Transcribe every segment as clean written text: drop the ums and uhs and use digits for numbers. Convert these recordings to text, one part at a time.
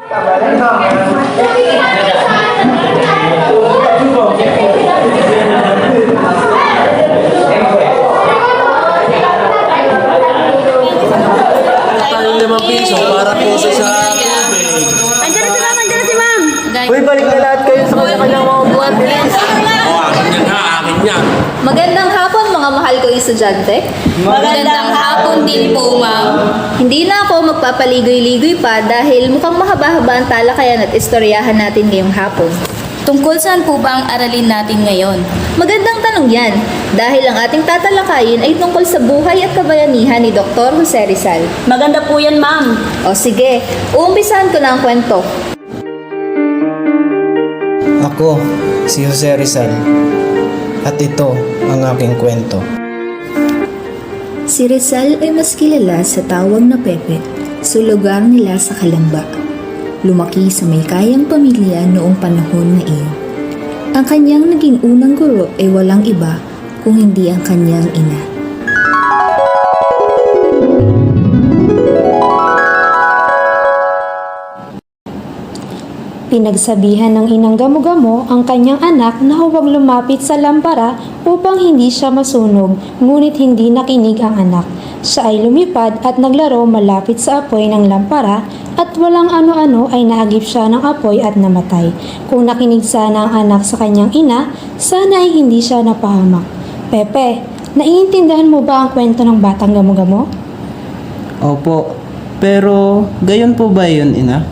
Tayo 5 piso para po sa tubig. Andiyan na si ma'am, andiyan na si ma'am. Uy, balik na lahat kayo sa kanya-kanyang mga buwan. Akin yan ha, akin yan. Magandang hapon mga mahal kong estudyante. Magandang hapon din po, ma'am. Hindi na ako magpapaligoy-ligoy pa dahil mukhang mahaba-haba ang talakayan at istoryahan natin ngayong hapon. Tungkol saan po ba ang aralin natin ngayon? Magandang tanong yan dahil ang ating tatalakayin ay tungkol sa buhay at kabayanihan ni Dr. Jose Rizal. Maganda po yan, ma'am. O sige, uumpisahan ko na ang kwento. Ako, si Jose Rizal. At ito ang aking kwento. Si Rizal ay mas kilala sa tawag na Pepe sa lugar nila sa Calamba. Lumaki sa may kayang pamilya noong panahon na iyon. Ang kanyang naging unang guro ay walang iba kung hindi ang kanyang ina. Pinagsabihan ng inang Gamo-Gamo ang kanyang anak na huwag lumapit sa lampara upang hindi siya masunog, ngunit hindi nakinig ang anak. Siya ay lumipad at naglaro malapit sa apoy ng lampara at walang ano-ano ay naagip siya ng apoy at namatay. Kung nakinig sana ang anak sa kanyang ina, sana ay hindi siya napahamak. Pepe, naiintindihan mo ba ang kwento ng batang Gamo-Gamo? Opo, pero gayon po ba yun, ina?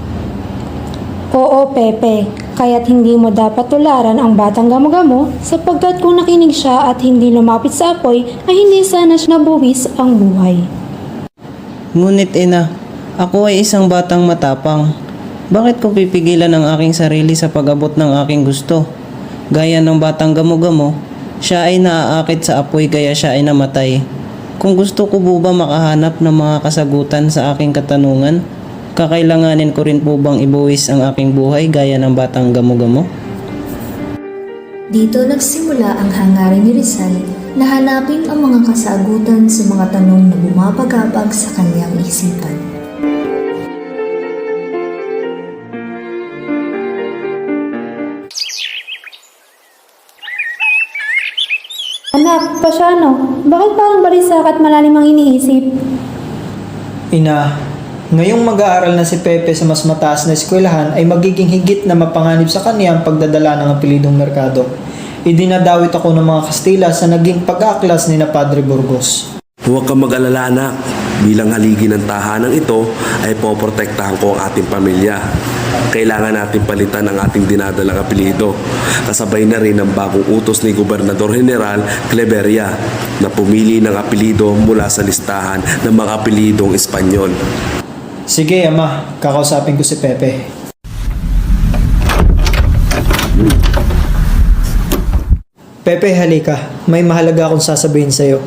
Oo, Pepe. Kaya't hindi mo dapat tularan ang batang Gamo-Gamo sapagkat kung nakinig siya at hindi lumapit sa apoy ay hindi sana siya nabuwis ang buhay. Ngunit ina, ako ay isang batang matapang. Bakit ko pipigilan ang aking sarili sa pag-abot ng aking gusto? Gaya ng batang Gamo-Gamo, siya ay naaakit sa apoy kaya siya ay namatay. Kung gusto ko po ba makahanap ng mga kasagutan sa aking katanungan, kakailanganin ko rin po bang ibuwis ang aking buhay gaya ng batang Gamo-Gamo? Dito nagsimula ang hangarin ni Rizal na hanapin ang mga kasagutan sa mga tanong na bumabagabag sa kanyang isipan. Anak, pasyano? Bakit parang balisak at malalim ang iniisip? Ina, ngayong mag-aaral na si Pepe sa mas mataas na eskwelahan ay magiging higit na mapanganib sa kanya ang pagdadala ng apelidong Mercado. Idinadawit ako ng mga Kastila sa naging pag-aaklas ni na Padre Burgos. Huwag kang mag-alala, anak. Bilang haligi ng tahanang ito ay poprotektahan ko ang ating pamilya. Kailangan natin palitan ang ating dinadalang apelido. Kasabay na rin ang bagong utos ni Gobernador General Cleveria na pumili ng apelido mula sa listahan ng mga apelidong Espanyol. Sige, Ama, kakausapin ko si Pepe. Pepe, halika. May mahalaga akong sasabihin sa'yo.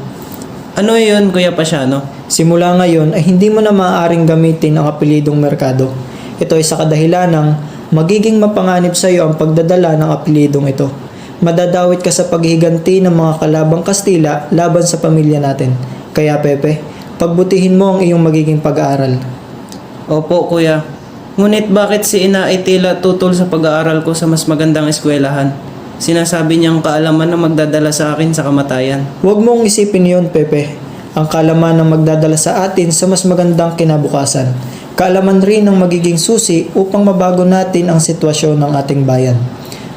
Ano yun, Kuya Pasyano? Simula ngayon ay hindi mo na maaaring gamitin ang apelidong Mercado. Ito ay sa kadahilan ng magiging mapanganib sa iyo ang pagdadala ng apelidong ito. Madadawit ka sa paghihiganti ng mga kalabang Kastila laban sa pamilya natin. Kaya Pepe, pagbutihin mo ang iyong magiging pag-aaral. Opo, Kuya. Ngunit bakit si ina ay tila tutol sa pag-aaral ko sa mas magandang eskwelahan? Sinasabi niyang kaalaman na magdadala sa akin sa kamatayan. Huwag mong isipin yon, Pepe. Ang kaalaman ang magdadala sa atin sa mas magandang kinabukasan. Kaalaman rin ang magiging susi upang mabago natin ang sitwasyon ng ating bayan.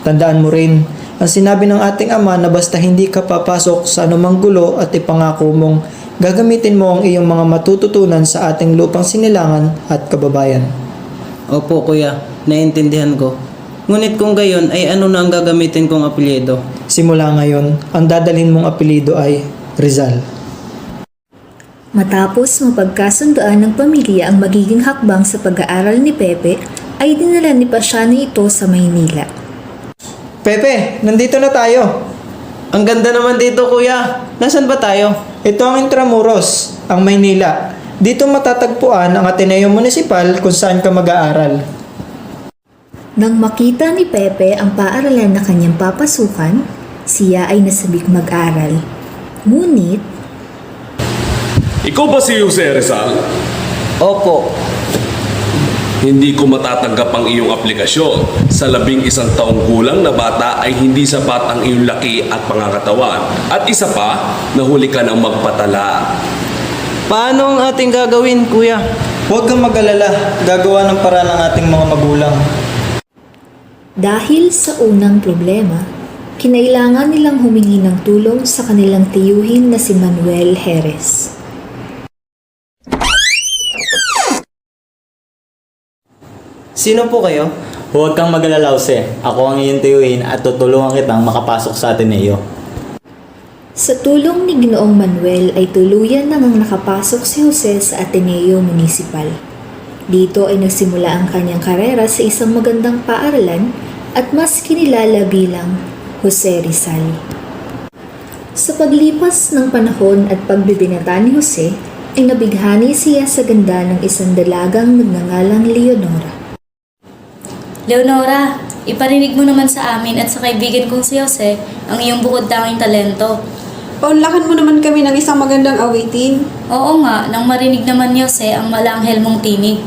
Tandaan mo rin ang sinabi ng ating ama na basta hindi ka papasok sa anumang gulo at ipangako mong gagamitin mo ang iyong mga matututunan sa ating lupang sinilangan at kababayan. Opo, Kuya. Naiintindihan ko. Ngunit kung gayon ay ano na ang gagamitin kong apelyido? Simula ngayon, ang dadalhin mong apelyido ay Rizal. Matapos mapagkasundoan ng pamilya ang magiging hakbang sa pag-aaral ni Pepe, ay dinala ni Pasyano ito sa Maynila. Pepe, nandito na tayo. Ang ganda naman dito, Kuya. Nasaan ba tayo? Ito ang Intramuros, ang Maynila. Dito matatagpuan ang Ateneo Municipal kung saan ka mag-aaral. Nang makita ni Pepe ang paaralan na kanyang papasukan, siya ay nasabik mag-aral. Ngunit, Ikaw ba si Jose Rizal? Opo. Hindi ko matatanggap ang iyong aplikasyon. Sa 11 taong gulang na bata ay hindi sapat ang iyong laki at pangangatawan. At isa pa, nahuli ka ng magpatala. Paano ang ating gagawin, kuya? Huwag kang mag-alala, gagawa ng paraan ng ating mga magulang. Dahil sa unang problema, kinailangan nilang humingi ng tulong sa kanilang tiyuhin na si Manuel Jerez. Sino po kayo? Huwag kang mag-alala, Jose. Ako ang iyong tiyuhin at tutulungan kitang makapasok sa Ateneo. Sa tulong ni Ginoong Manuel ay tuluyan namang nakapasok si Jose sa Ateneo Municipal. Dito ay nagsimula ang kanyang karera sa isang magandang paaralan at mas kinilala bilang Jose Rizal. Sa paglipas ng panahon at pagbibinata ni Jose, ay nabighani siya sa ganda ng isang dalagang nagngangalang Leonora. Leonora, iparinig mo naman sa amin at sa kaibigan kong si Jose ang iyong bukod tanging talento. Paunlakan mo naman kami ng isang magandang awitin. Oo nga, nang marinig naman ni Jose ang malanghel mong tinig.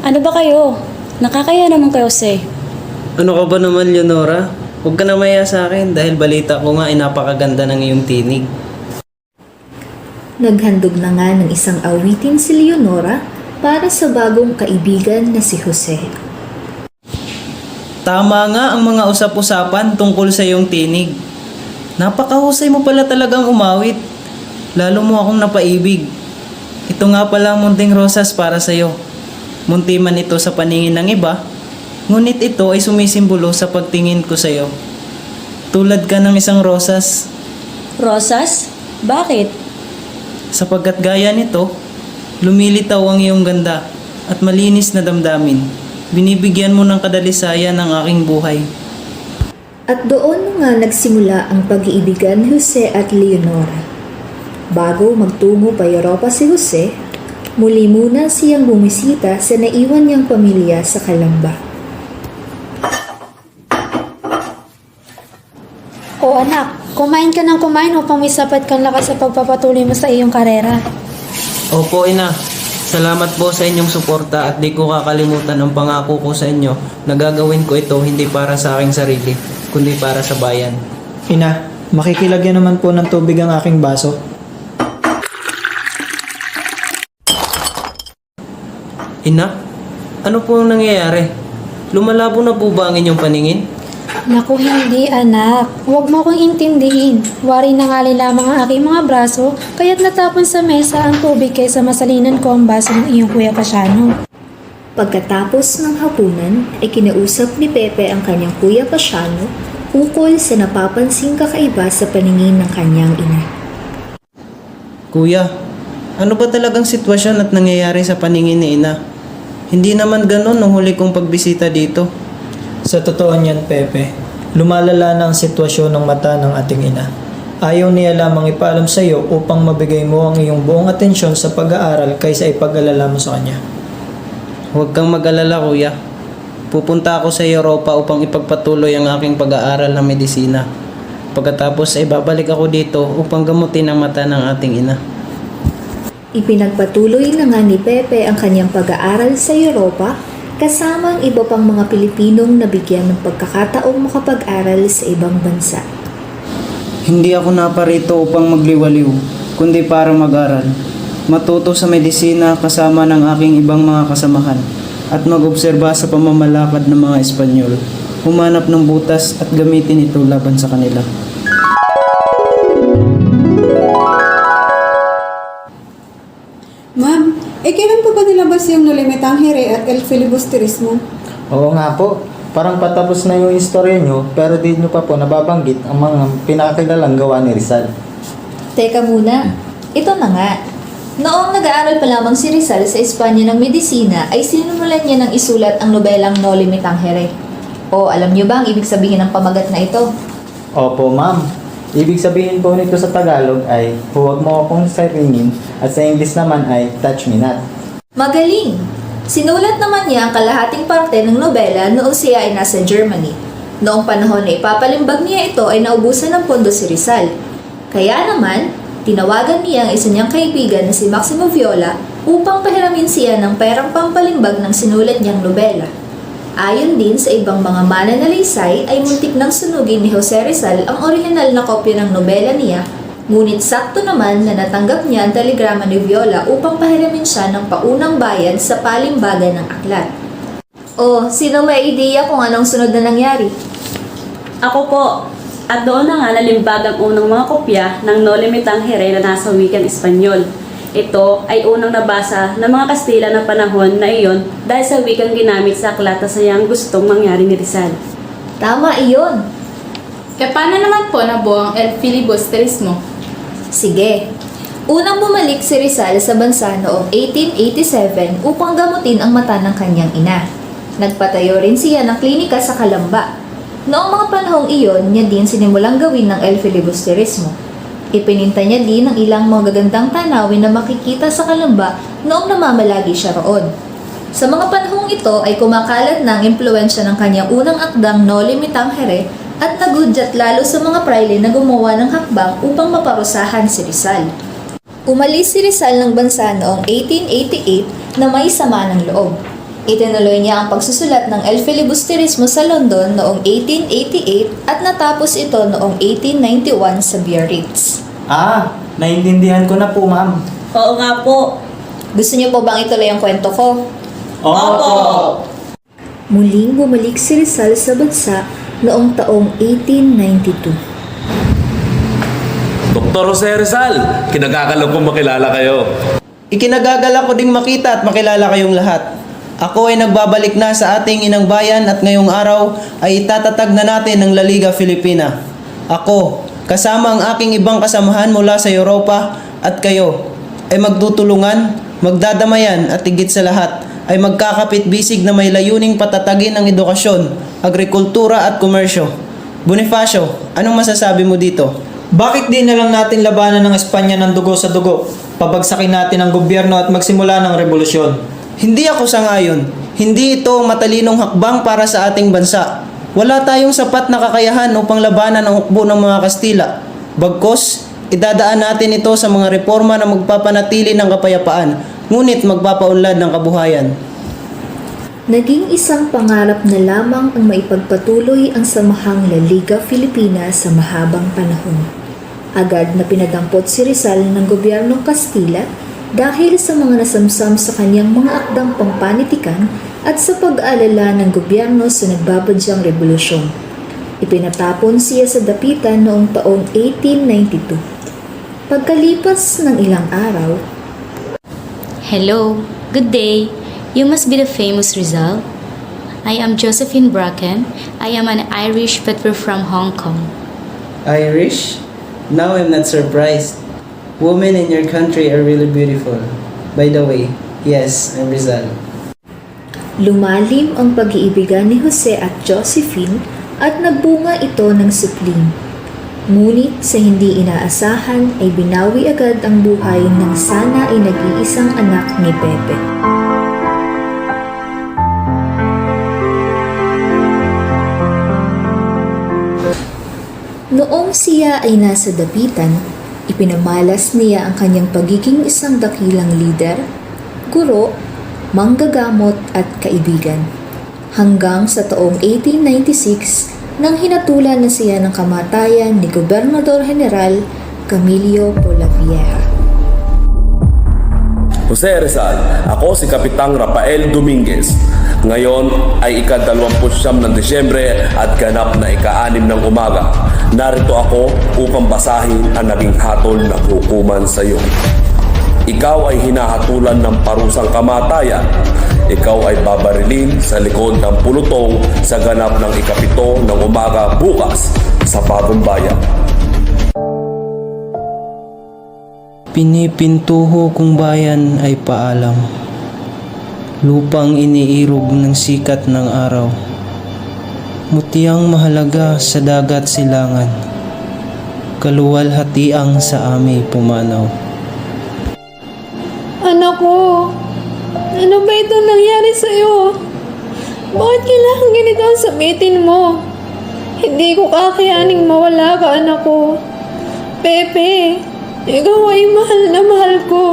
Ano ba kayo? Nakakaya naman kayo, Jose. Ano ka ba naman, Leonora? Huwag ka na maya sa akin dahil balita ko nga ay napakaganda ng iyong tinig. Naghandog na nga ng isang awitin si Leonora para sa bagong kaibigan na si Jose. Tama nga ang mga usap-usapan tungkol sa iyong tinig. Napakahusay mo pala talagang umawit. Lalo mo akong napaibig. Ito nga pala ang munting rosas para sa iyo. Munti man ito sa paningin ng iba, ngunit ito ay sumisimbolo sa pagtingin ko sa iyo. Tulad ka ng isang rosas, Rosas? Bakit? sapagkat gaya nito, lumilitaw ang iyong ganda at malinis na damdamin. Binibigyan mo ng kadalisayan ang aking buhay. At doon nga nagsimula ang pag-iibigan ni Jose at Leonora. Bago magtungo pa Europa si Jose, muli muna siyang bumisita sa naiwan niyang pamilya sa Calamba. O anak, kumain ka ng kumain upang may sapat kang lakas sa pagpapatuloy mo sa iyong karera. Opo, ina. Salamat po sa inyong suporta at di ko kakalimutan ang pangako ko sa inyo na gagawin ko ito hindi para sa aking sarili, kundi para sa bayan. Ina, makikilagyan naman po ng tubig ang aking baso. Ina, ano po ang nangyayari? Lumalabo na po ba ang inyong paningin? Naku, hindi anak. Huwag mo akong intindihin. Wari na nga lamang ang aking mga braso, kaya't natapon sa mesa ang tubig kaysa masalinan ko ang baso ng iyong kuya Pasiano. Pagkatapos ng hapunan ay kinausap ni Pepe ang kanyang kuya Pasiano ukol sa napapansing kakaiba sa paningin ng kanyang ina. Kuya, ano ba talagang sitwasyon at nangyayari sa paningin ni ina? Hindi naman ganon nung huli kong pagbisita dito. Sa totoo niyan, Pepe, lumalala na ang sitwasyon ng mata ng ating ina. Ayaw niya lamang ipaalam sa iyo upang mabigay mo ang iyong buong atensyon sa pag-aaral kaysa ipag-alala mo sa kanya. Huwag kang mag-alala, kuya. Pupunta ako sa Europa upang ipagpatuloy ang aking pag-aaral ng medisina. Pagkatapos ay babalik ako dito upang gamutin ang mata ng ating ina. Ipinagpatuloy na nga ni Pepe ang kanyang pag-aaral sa Europa kasama ang iba pang mga Pilipinong nabigyan ng pagkakataong makapag-aral sa ibang bansa. Hindi ako naparito upang magliwaliw, kundi para mag-aral. Matuto sa medisina kasama ng aking ibang mga kasamahan at mag-obserba sa pamamalakad ng mga Espanyol. Humanap ng butas at gamitin ito laban sa kanila. Ma'am, kailan pa ba nilabas yung Nolimitang Here at El Filibusterismo? Oo nga po. Parang patapos na yung istorya nyo, pero di nyo pa po nababanggit ang mga pinakakilalang gawa ni Rizal. Teka muna, ito na nga. Noong nag-aaral pa lamang si Rizal sa Espanya ng medisina ay sinimulan niya ng isulat ang nobelang No Limitang Here. O alam niyo ba ang ibig sabihin ng pamagat na ito? Opo, ma'am. Ibig sabihin po nito sa Tagalog ay huwag mo akong saringin at sa English naman ay touch me not. Magaling! Sinulat naman niya ang kalahating parte ng nobela noong siya ay nasa Germany. Noong panahon na ipapalimbag niya ito ay naubusan ng pondo si Rizal. Kaya naman, tinawagan niya ang isa niyang kaibigan na si Maximo Viola upang pahiramin siya ng perang pampalimbag ng sinulat niyang nobela. Ayon din sa ibang mga mananalaysay ay muntik nang sunugin ni Jose Rizal ang orihinal na kopya ng nobela niya, ngunit sakto naman na natanggap niya ang telegrama ni Viola upang pahiramin siya ng paunang bayad sa palimbagan ng aklat. O, sino may ideya kung anong sunod na nangyari? Ako po. At doon na nga nalimbag ang unang mga kopya ng No Limitang Here na nasa wikang Espanyol. Ito ay unang nabasa ng mga Kastila ng panahon na iyon dahil sa wikang ginamit sa aklat na sayang gustong mangyari ni Rizal. Tama iyon. Paano naman po nabuo ang El Filibusterismo? Sige. Unang bumalik si Rizal sa bansa noong 1887 upang gamutin ang mata ng kanyang ina. Nagpatayo rin siya ng klinika sa Calamba. Noong mga panahong iyon, niya din sinimulang gawin ng El Filibusterismo. Ipininta niya din ang ilang magagandang tanawin na makikita sa Calamba noong namamalagi siya roon. Sa mga panahong ito ay kumakalat ng impluensya ng kanyang unang akdang No Limitang Here at nagudyat lalo sa mga praile na gumawa ng hakbang upang maparusahan si Rizal. Umalis si Rizal ng bansa noong 1888 na may sama ng loob. Itinuloy niya ang pagsusulat ng El Filibusterismo sa London noong 1888 at natapos ito noong 1891 sa Biarritz. Naintindihan ko na po, ma'am. Oo nga po. Gusto niyo po bang ituloy ang kwento ko? Opo! Muling bumalik si Rizal sa bansa noong taong 1892. Dr. Jose Rizal, kinagagalog kong makilala kayo. Ikinagagalak ko ding makita at makilala kayong lahat. Ako ay nagbabalik na sa ating inang bayan at ngayong araw ay itatatag na natin ang La Liga Filipina. Ako, kasama ang aking ibang kasamahan mula sa Europa at kayo ay magtutulungan, magdadamayan at higit sa lahat ay magkakapit-bisig na may layuning patatagin ang edukasyon, agrikultura at komersyo. Bonifacio, anong masasabi mo dito? Bakit di na lang natin labanan ng Espanya ng dugo sa dugo? Pabagsakin natin ang gobyerno at magsimula ng revolusyon. Hindi ako sangayon. Hindi ito matalinong hakbang para sa ating bansa. Wala tayong sapat na kakayahan upang labanan ang hukbo ng mga Kastila. Bagkus, idadaan natin ito sa mga reforma na magpapanatili ng kapayapaan, ngunit magpapaunlad ng kabuhayan. Naging isang pangarap na lamang ang maipagpatuloy ang samahang La Liga Filipina sa mahabang panahon. Agad na pinadampot si Rizal ng gobyernong Kastila dahil sa mga nasamsam sa kanyang mga akdang pampanitikan at sa pag-aalala ng gobyerno sa nagbabadyang revolusyon. Ipinatapon siya sa dapitan noong taong 1892. Pagkalipas ng ilang araw, Hello, good day. You must be the famous Rizal. I am Josephine Bracken. I am an Irish but we're from Hong Kong. Irish? Now I'm not surprised. Women in your country are really beautiful. By the way, yes, I'm Rizal. lumalim ang pag-iibigan ni Jose at Josephine at nagbunga ito ng supling. Ngunit sa hindi inaasahan ay binawi agad ang buhay ng sana ay nag-iisang anak ni Pepe. Noong siya ay nasa dapitan, ipinamalas niya ang kanyang pagiging isang dakilang lider, guro, manggagamot at kaibigan. Hanggang sa taong 1896 nang hinatulan na siya ng kamatayan ni Gobernador General Camilo Polavieja. Jose Rizal, ako si Kapitang Rafael Dominguez. Ngayon ay ika-29 ng Disyembre at ganap na ika-6 ng umaga. Narito ako upang basahin ang naging hatol ng hukuman sa iyo. Ikaw ay hinahatulan ng parusang kamatayan. Ikaw ay babarilin sa likod ng pulutong sa ganap ng ika-7 ng umaga bukas sa Bagong Bayan. Pinipintuho kong bayan ay paalam. Lupang iniirog ng sikat ng araw. Mutiyang mahalaga sa dagat silangan. Kaluwalhatiang sa aming pumanaw. Anak ko, ano ba itong nangyari sa'yo? Bakit kailangan ganito ang sabitin mo? Hindi ko kakayaning mawala ka, anak ko. Pepe, ikaw ay mahal na mahal ko.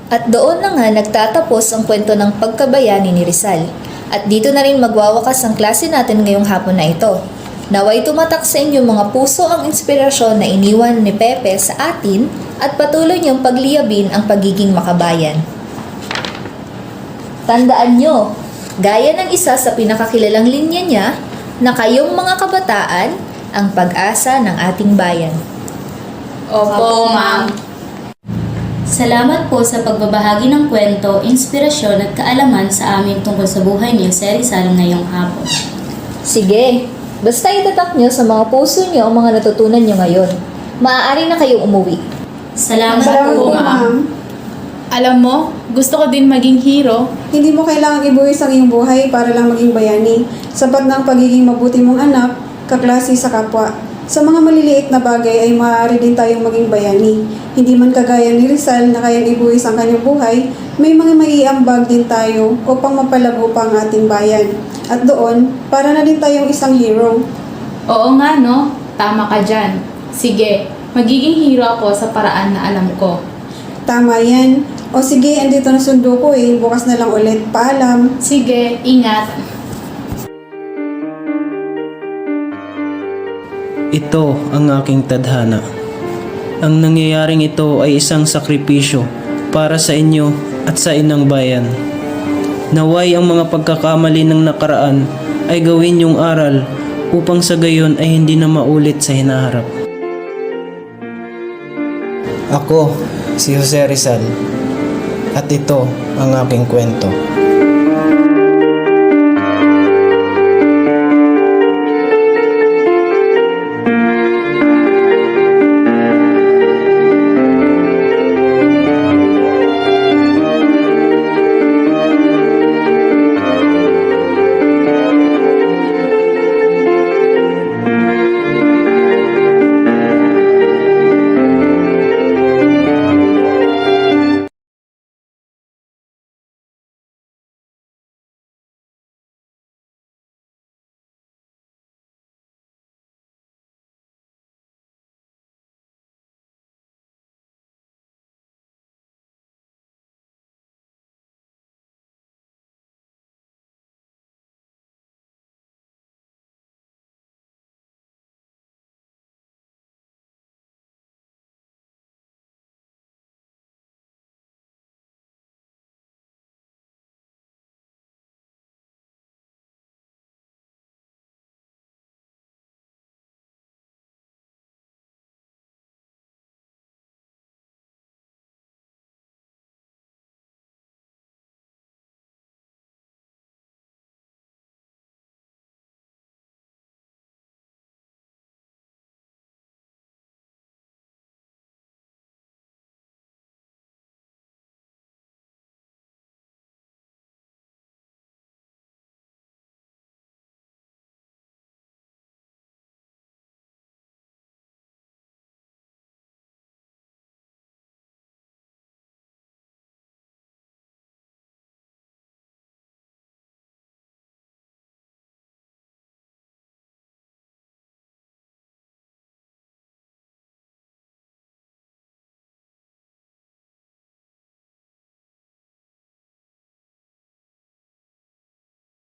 At doon na nga nagtatapos ang kwento ng pagkabayani ni Rizal. At dito na rin magwawakas ang klase natin ngayong hapon na ito. Naway tumatak sa inyong mga puso ang inspirasyon na iniwan ni Pepe sa atin at patuloy niyong pagliyabin ang pagiging makabayan. Tandaan nyo, gaya ng isa sa pinakakilalang linya niya, na kayong mga kabataan ang pag-asa ng ating bayan. Opo, ma'am. Salamat po sa pagbabahagi ng kwento, inspirasyon at kaalaman sa amin tungkol sa buhay ni Jose Rizal ngayong hapon. Sige, basta itatak nyo sa mga puso nyo ang mga natutunan nyo ngayon. Maaari na kayong umuwi. Salamat, Salamat po, po, ma'am. ma'am. Alam mo, gusto ko din maging hero. Hindi mo kailangang ibuwis ang iyong buhay para lang maging bayani. Sapat na ang pagiging mabuti mong anak, kaklase sa kapwa. Sa mga maliliit na bagay ay maaari din tayong maging bayani. Hindi man kagaya ni Rizal na kayang ibuwis ang kanyang buhay, may mga maiambag din tayo upang mapalago pa ang ating bayan. At doon, para na din tayong isang hero. Oo nga no, tama ka dyan. Sige, magiging hero ako sa paraan na alam ko. Tama yan. O sige, andito na sundo ko eh. Bukas na lang ulit. Paalam. Sige, ingat. Ito ang aking tadhana. Ang nangyayaring ito ay isang sakripisyo para sa inyo at sa inang bayan. Naway ang mga pagkakamali ng nakaraan ay gawin yung aral upang sa gayon ay hindi na maulit sa hinaharap. Ako, si Jose Rizal. At ito ang aking kwento.